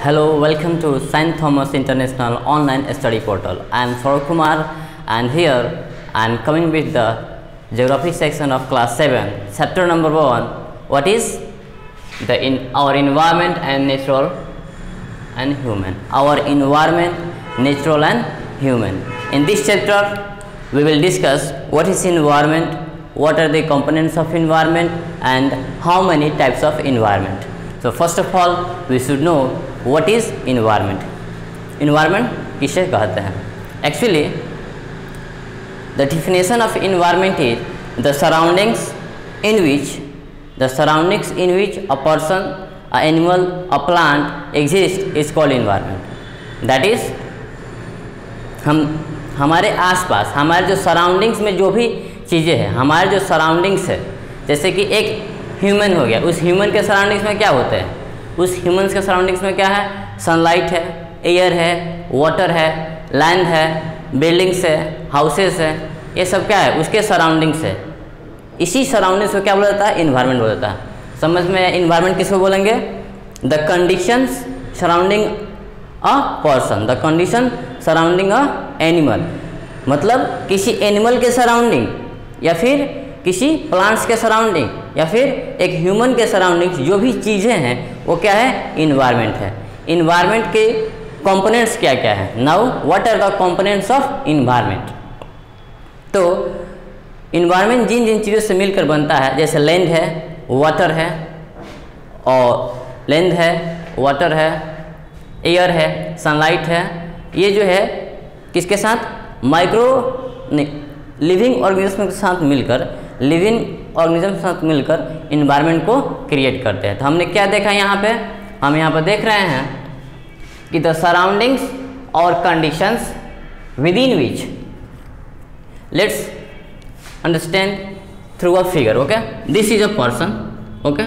Hello, welcome to St. Thomas International Online Study Portal. I am Saurabh Kumar and here I am coming with the Geography section of class 7, chapter number 1. What is our environment and natural and human? Our environment, natural and human. In this chapter, we will discuss what is environment, what are the components of environment and how many types of environment. So first of all, we should know what is environment. Environment किसे कहते हैं? Actually, the definition of environment is the surroundings in which a person, an animal, a plant exists is called environment. That is, हमारे आसपास, हमारे जो surroundings में जो भी चीज़ें हैं, हमारे जो सराउंडिंग्स है, जैसे कि एक ह्यूमन हो गया, उस ह्यूमन के सराउंडिंग्स में क्या होते हैं? उस ह्यूमन्स के सराउंडिंग्स में क्या है? सनलाइट है, एयर है, वाटर है, लैंड है, बिल्डिंग्स है, हाउसेस है, ये सब क्या है? उसके सराउंडिंग्स है। इसी सराउंडिंग्स को क्या बोला जाता है? इन्वायरमेंट बोला जाता है। समझ में इन्वायरमेंट किसको बोलेंगे? The conditions surrounding a person, the condition surrounding a animal, मतलब किसी एनिमल के सराउंडिंग या फिर किसी प्लांट्स के सराउंडिंग या फिर एक ह्यूमन के सराउंडिंग्स, जो भी चीज़ें हैं वो क्या है? इन्वायरमेंट है। इन्वायरमेंट के कंपोनेंट्स क्या क्या है? Now what are the components of environment? तो इन्वायरमेंट जिन जिन चीज़ों से मिलकर बनता है, जैसे लैंड है, वाटर है, और लैंड है, वाटर है, एयर है, सनलाइट है, ये जो है किसके साथ? लिविंग ऑर्गेनिज्म के साथ मिलकर, इन्वायरमेंट को क्रिएट करते हैं। तो हमने क्या देखा यहाँ पे? हम यहाँ पर देख रहे हैं कि द सराउंडिंग्स और conditions with in which, let's understand through a figure. Okay, this is a person, okay,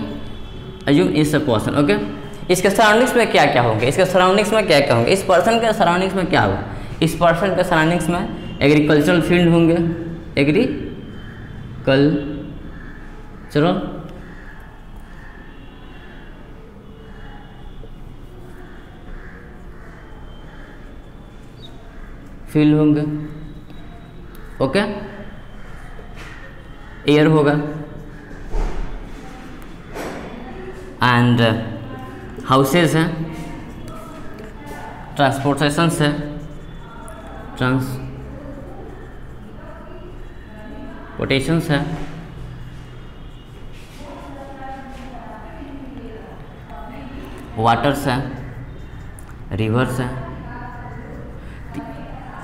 assume is a person, okay. इसके सराउंडिंग्स में क्या क्या होंगे? इसके सराउंडिंग्स में क्या क्या होंगे? इस पर्सन के सराउंडिंग्स में क्या होगा? इस पर्सन के सराउंडिंग्स में एग्रीकल्चरल फील्ड होंगे, एग्रीकल्चरल फील्ड होंगे, ओके, एयर होगा एंड हाउसेस हैं, ट्रांसपोर्टेशंस है, ट्रांसपोर्टेशंस है, वाटर्स है, रिवर्स है।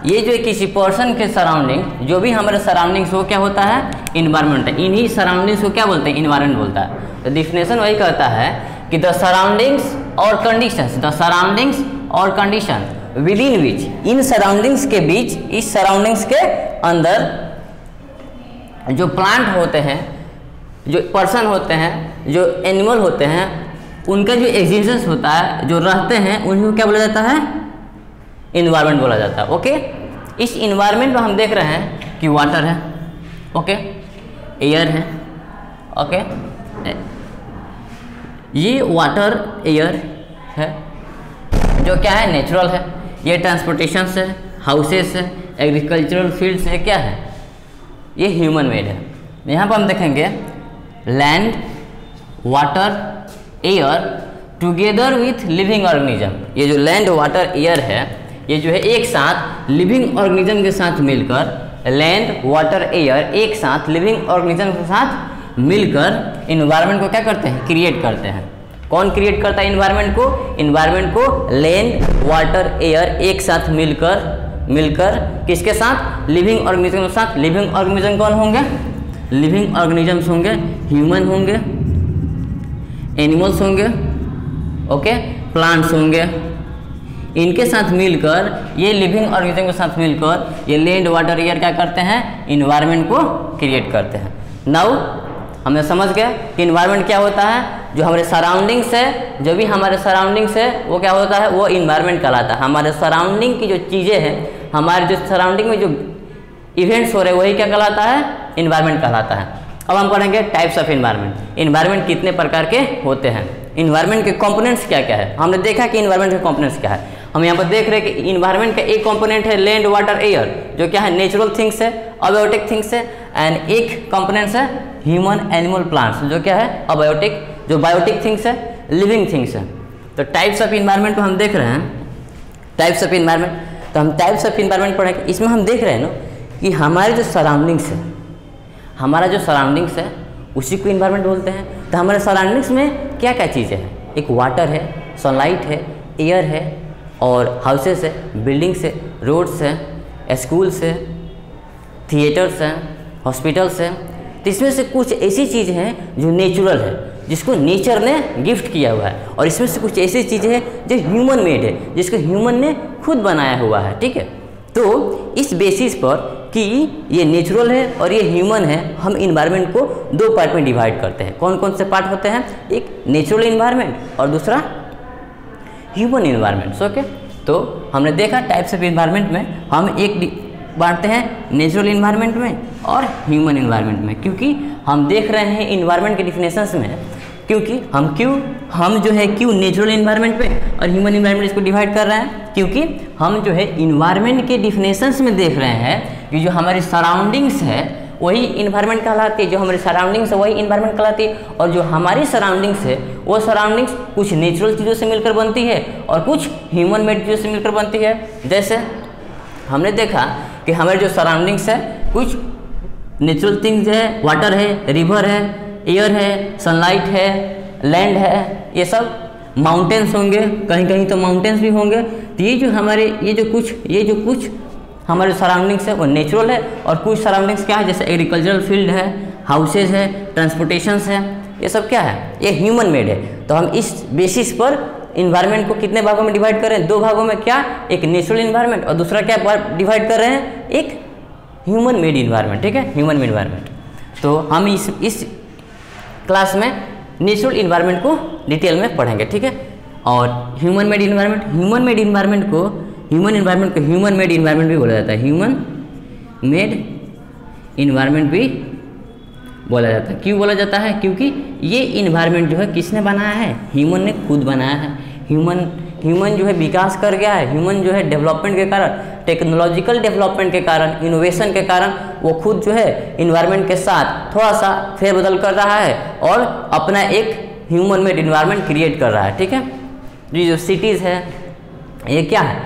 ये जो किसी पर्सन के सराउंडिंग, जो भी हमारे सराउंडिंग्स वो क्या होता है? इन्वायरमेंट है। इन्हीं सराउंडिंग्स को क्या बोलते हैं? इन्वायरमेंट बोलता है। तो डिफिनेशन वही कहता है कि द सराउंडिंग्स और कंडीशंस, द सराउंडिंग्स और condition with in which, in surroundings के बीच, इस सराउंडिंग्स के अंदर जो प्लांट होते हैं, जो पर्सन होते हैं, जो एनिमल होते हैं, उनका जो एग्जिस्टेंस होता है, जो रहते हैं, उनको क्या बोला जाता है? इन्वायरमेंट बोला जाता है। ओके, इस इन्वायरमेंट में हम देख रहे हैं कि वाटर है, ओके, एयर है, ओके, ये वाटर एयर है जो क्या है? नेचुरल है। ये ट्रांसपोर्टेशन है, हाउसेस है, एग्रीकल्चरल फील्ड्स है, क्या है? ये ह्यूमन मेड है। यहाँ पर हम देखेंगे land, water, air together with living organism. ये जो लैंड, वाटर, एयर है, ये जो है एक साथ लिविंग ऑर्गेनिज्म के साथ मिलकर, लैंड, वाटर, एयर एक साथ लिविंग ऑर्गेनिज्म के साथ मिलकर इन्वायरमेंट को क्या करते हैं? क्रिएट करते हैं। कौन क्रिएट करता है इन्वायरमेंट को? इन्वायरमेंट को लैंड, वाटर, एयर एक साथ मिलकर किसके साथ? लिविंग ऑर्गेनिज्म के साथ। लिविंग ऑर्गेनिज्म कौन होंगे? लिविंग ऑर्गेनिजम्स होंगे, ह्यूमन होंगे, एनिमल्स होंगे, ओके, प्लांट्स होंगे। इनके साथ मिलकर, ये लिविंग ऑर्गेनिज्म के साथ मिलकर ये लैंड, वाटर, एयर क्या करते हैं? इन्वायरमेंट को क्रिएट करते हैं। नाउ हमने समझ गया कि इन्वायरमेंट क्या होता है। जो हमारे सराउंडिंग्स है, जो भी हमारे सराउंडिंग्स है वो क्या होता है? वो इन्वायरमेंट कहलाता है। हमारे सराउंडिंग की जो चीज़ें हैं, हमारे जो सराउंडिंग में जो इवेंट्स हो रहे हैं, वही क्या कहलाता है? इन्वायरमेंट कहलाता है। अब हम पढ़ेंगे टाइप्स ऑफ इन्वायरमेंट। इन्वायरमेंट कितने प्रकार के होते हैं। इन्वायरमेंट के कंपोनेंट्स क्या क्या है। हमने देखा कि इन्वायरमेंट के कंपोनेंट्स क्या है। हम यहाँ पर देख रहे हैं कि इन्वायरमेंट का एक कंपोनेंट है लैंड वाटर एयर, जो क्या है नेचुरल थिंग्स है, अबायोटिक थिंग्स है, एंड एक कंपोनेंट्स है ह्यूमन एनिमल प्लांट्स, जो क्या है अबायोटिक, जो बायोटिक थिंग्स है, लिविंग थिंग्स है। तो टाइप्स ऑफ इन्वायरमेंट को हम देख रहे हैं, टाइप्स ऑफ इन्वायरमेंट। तो हम टाइप्स ऑफ इन्वायरमेंट पढ़ेंगे। इसमें हम देख रहे हैं ना कि हमारे जो सराउंडिंग्स है, हमारा जो सराउंडिंग्स है उसी को इन्वायरमेंट बोलते हैं। तो हमारे सराउंडिंग्स में क्या क्या चीज़ें हैं, एक वाटर है, सनलाइट है, एयर है, और हाउसेस है, बिल्डिंग्स है, रोड्स है, स्कूल्स है, थिएटर्स हैं, हॉस्पिटल्स हैं। तो इसमें से कुछ ऐसी चीज़ें हैं जो नेचुरल है, जिसको नेचर ने गिफ्ट किया हुआ है, और इसमें से कुछ ऐसी चीज़ें हैं जो ह्यूमन मेड है, जिसको ह्यूमन ने खुद बनाया हुआ है। ठीक है, तो इस बेसिस पर कि ये नेचुरल है और ये ह्यूमन है, हम इन्वायरमेंट को दो पार्ट में डिवाइड करते हैं। कौन कौन से पार्ट होते हैं, एक नेचुरल इन्वायरमेंट और दूसरा ह्यूमन इन्वायरमेंट्स। ओके, तो हमने देखा टाइप्स ऑफ इन्वायरमेंट में हम एक बांटते हैं नेचुरल इन्वायरमेंट में और ह्यूमन इन्वायरमेंट में, क्योंकि हम देख रहे हैं इन्वायरमेंट के डिफिनेशंस में, क्योंकि हम जो है क्यों नेचुरल इन्वायरमेंट पे और ह्यूमन इन्वायरमेंट इसको डिवाइड कर रहे हैं, क्योंकि हम जो है इन्वायरमेंट के डिफिनेशंस में देख रहे हैं कि जो हमारी सराउंडिंग्स है वही इन्वायरमेंट कहलाती है, जो हमारी सराउंडिंग्स है वही इन्वायरमेंट कहलाती है, और जो हमारी सराउंडिंग्स है वो सराउंडिंग्स कुछ नेचुरल चीज़ों से मिलकर बनती है और कुछ ह्यूमन मेड चीज़ों से मिलकर बनती है। जैसे हमने देखा कि हमारे जो सराउंडिंग्स है कुछ नेचुरल थिंग्स है, वाटर है, रिवर है, एयर है, सनलाइट है, लैंड है, ये सब माउंटेन्स होंगे, कहीं कहीं तो माउंटेन्स भी होंगे। तो ये जो कुछ हमारे सराउंडिंग्स है वो नेचुरल है, और कुछ सराउंडिंग्स क्या है, जैसे एग्रीकल्चरल फील्ड है, हाउसेज है, ट्रांसपोर्टेशंस है, ये सब क्या है, ये ह्यूमन मेड है। तो हम इस बेसिस पर इन्वायरमेंट को कितने भागों में डिवाइड कर रहे हैं, दो भागों में, क्या, एक नेचुरल इन्वायरमेंट और दूसरा क्या डिवाइड कर रहे हैं, एक ह्यूमन मेड इन्वायरमेंट। ठीक है, ह्यूमन मेड इन्वायरमेंट। तो हम इस क्लास में नेचुरल इन्वायरमेंट को डिटेल में पढ़ेंगे। ठीक है, और ह्यूमन मेड इन्वायरमेंट को ह्यूमन मेड इन्वायरमेंट भी बोला जाता है, ह्यूमन मेड इन्वायरमेंट भी बोला जाता है। क्यों बोला जाता है, क्योंकि ये इन्वायरमेंट जो है किसने बनाया है, ह्यूमन ने खुद बनाया है। ह्यूमन जो है विकास कर गया है, ह्यूमन जो है डेवलपमेंट के कारण, टेक्नोलॉजिकल डेवलपमेंट के कारण, इनोवेशन के कारण वो खुद जो है इन्वायरमेंट के साथ थोड़ा सा फेरबदल कर रहा है और अपना एक ह्यूमन मेड इन्वायरमेंट क्रिएट कर रहा है। ठीक है, ये जो सिटीज़ है, ये क्या है,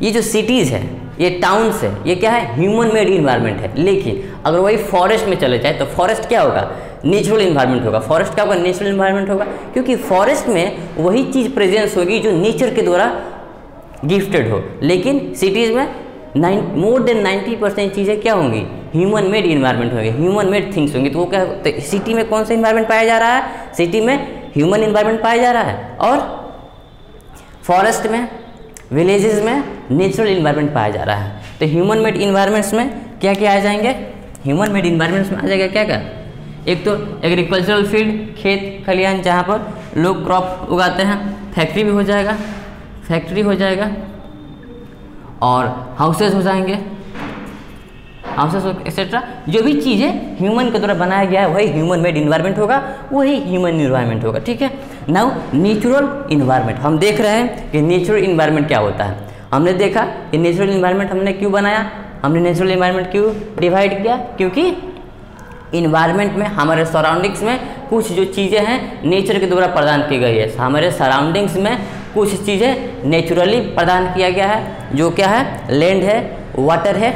ये जो सिटीज़ है, ये टाउन्स है, ये क्या है, ह्यूमन मेड इन्वायरमेंट है। लेकिन अगर वही फॉरेस्ट में चले जाए तो फॉरेस्ट क्या होगा, नेचुरल इन्वायरमेंट होगा। फॉरेस्ट क्या होगा, नेचुरल इन्वायरमेंट होगा, क्योंकि फॉरेस्ट में वही चीज़ प्रेजेंस होगी जो नेचर के द्वारा गिफ्टेड हो। लेकिन सिटीज़ में मोर देन 90% चीज़ें क्या होंगी, ह्यूमन मेड इन्वायरमेंट होंगे, ह्यूमन मेड थिंग्स होंगी। तो वो क्या, तो सिटी में कौन सा इन्वायरमेंट पाया जा रहा है, सिटी में ह्यूमन इन्वायरमेंट पाया जा रहा है, और फॉरेस्ट में, विलेजेस में नेचुरल इन्वायरमेंट पाया जा रहा है। तो ह्यूमन मेड इन्वायरमेंट्स में क्या क्या आ जाएंगे, ह्यूमन मेड इन्वायरमेंट्स में आ जाएगा क्या क्या, एक तो एग्रीकल्चरल फील्ड, खेत खलिहान जहाँ पर लोग क्रॉप उगाते हैं, फैक्ट्री भी हो जाएगा, फैक्ट्री हो जाएगा, और हाउसेस हो जाएंगे, हाउसेस एक्सेट्रा। जो भी चीज़ें ह्यूमन के द्वारा बनाया गया है वही ह्यूमन मेड इन्वायरमेंट होगा, वही ह्यूमन इन्वायरमेंट होगा। ठीक है, नाउ नेचुरल इन्वायरमेंट, हम देख रहे हैं कि नेचुरल इन्वायरमेंट क्या होता है। हमने देखा कि नेचुरल इन्वायरमेंट हमने क्यों बनाया, हमने नेचुरल इन्वायरमेंट क्यों डिवाइड किया, क्योंकि इन्वायरमेंट में, हमारे सराउंडिंग्स में कुछ जो चीज़ें हैं नेचर के द्वारा प्रदान की गई है। हमारे सराउंडिंग्स में कुछ चीज़ें नेचुरली प्रदान किया गया है, जो क्या है, लैंड है, वाटर है,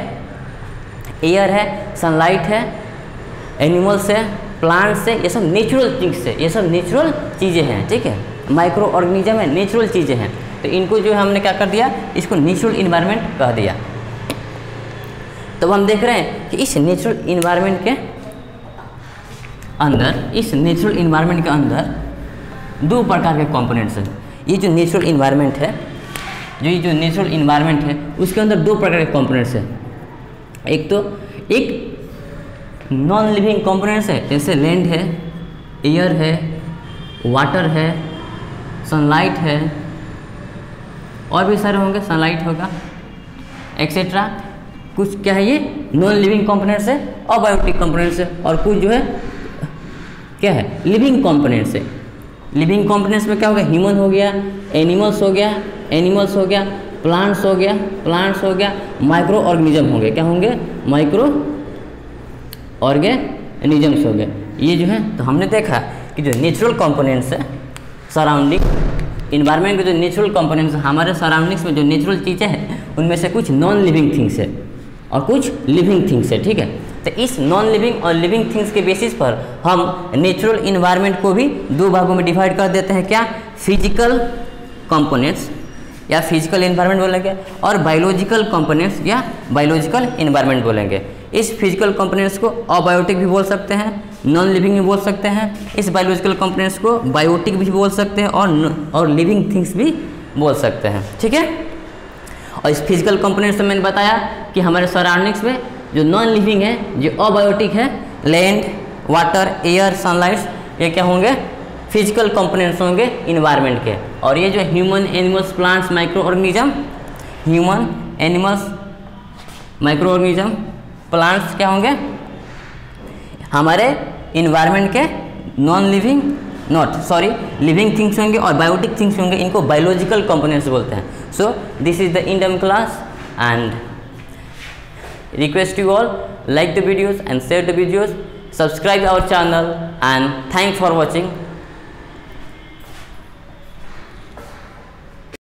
एयर है, सनलाइट है, एनिमल्स है, प्लांट्स है, ये सब नेचुरल थिंग्स है, ये सब नेचुरल चीज़ें हैं। ठीक है, माइक्रो ऑर्गेनिज्म है, नेचुरल चीज़ें हैं। तो इनको जो हमने क्या कर दिया, इसको नेचुरल इन्वायरमेंट कह दिया। तो हम देख रहे हैं कि इस नेचुरल इन्वायरमेंट के अंदर, दो प्रकार के कंपोनेंट्स हैं। ये जो नेचुरल इन्वायरमेंट है, उसके अंदर दो प्रकार के कंपोनेंट्स हैं। एक तो एक नॉन लिविंग कंपोनेंट्स है, जैसे लैंड है, एयर है, वाटर है, सनलाइट है, और भी सारे होंगे, सनलाइट होगा एक्सेट्रा। कुछ क्या है, ये नॉन लिविंग कंपोनेंट्स है, अबायोटिक कंपोनेंट्स है, और कुछ जो है क्या है, लिविंग कंपोनेंट्स है। लिविंग कंपोनेंट्स में क्या हो गया, ह्यूमन हो गया, एनिमल्स हो गया, प्लांट्स हो गया, माइक्रो ऑर्गेनिज्म होंगे, क्या होंगे, माइक्रो ऑर्गेनिजम्स हो गए। ये जो है, तो हमने देखा कि जो नेचुरल कंपोनेंट्स है सराउंडिंग इन्वायरमेंट के, जो नेचुरल कंपोनेंट्स हमारे सराउंडिंग्स में जो नेचुरल चीज़ें हैं उनमें से कुछ नॉन लिविंग थिंग्स है और कुछ लिविंग थिंग्स है, ठीक है। तो इस नॉन लिविंग और लिविंग थिंग्स के बेसिस पर हम नेचुरल इन्वायरमेंट को भी दो भागों में डिवाइड कर देते हैं, क्या, फिजिकल कंपोनेंट्स या फिजिकल इन्वायरमेंट बोलेंगे, और बायोलॉजिकल कंपोनेंट्स या बायोलॉजिकल इन्वायरमेंट बोलेंगे। इस फिजिकल कंपोनेंट्स को अबायोटिक भी बोल सकते हैं, नॉन लिविंग भी बोल सकते हैं, इस बायोलॉजिकल कंपोनेंट्स को बायोटिक भी बोल सकते हैं और लिविंग थिंग्स भी बोल सकते हैं, ठीक है। और इस फिजिकल कंपोनेंट्स में मैंने बताया कि हमारे सराउंडिंग्स में जो नॉन लिविंग है, जो अबायोटिक है, लैंड, वाटर, एयर, सनलाइट, ये क्या होंगे, फिजिकल कंपोनेंट्स होंगे इन्वायरमेंट के। और ये जो human, animals, plants, micro organism, human, animals, micro organism, plants क्या होंगे, हमारे इन्वायरमेंट के नॉन लिविंग, लिविंग थिंग्स होंगे और बायोटिक थिंग्स होंगे, इनको बायोलॉजिकल कंपोनेंट्स बोलते हैं। So this is the Indian class and request you all like the videos and share the videos, subscribe our channel and thanks for watching.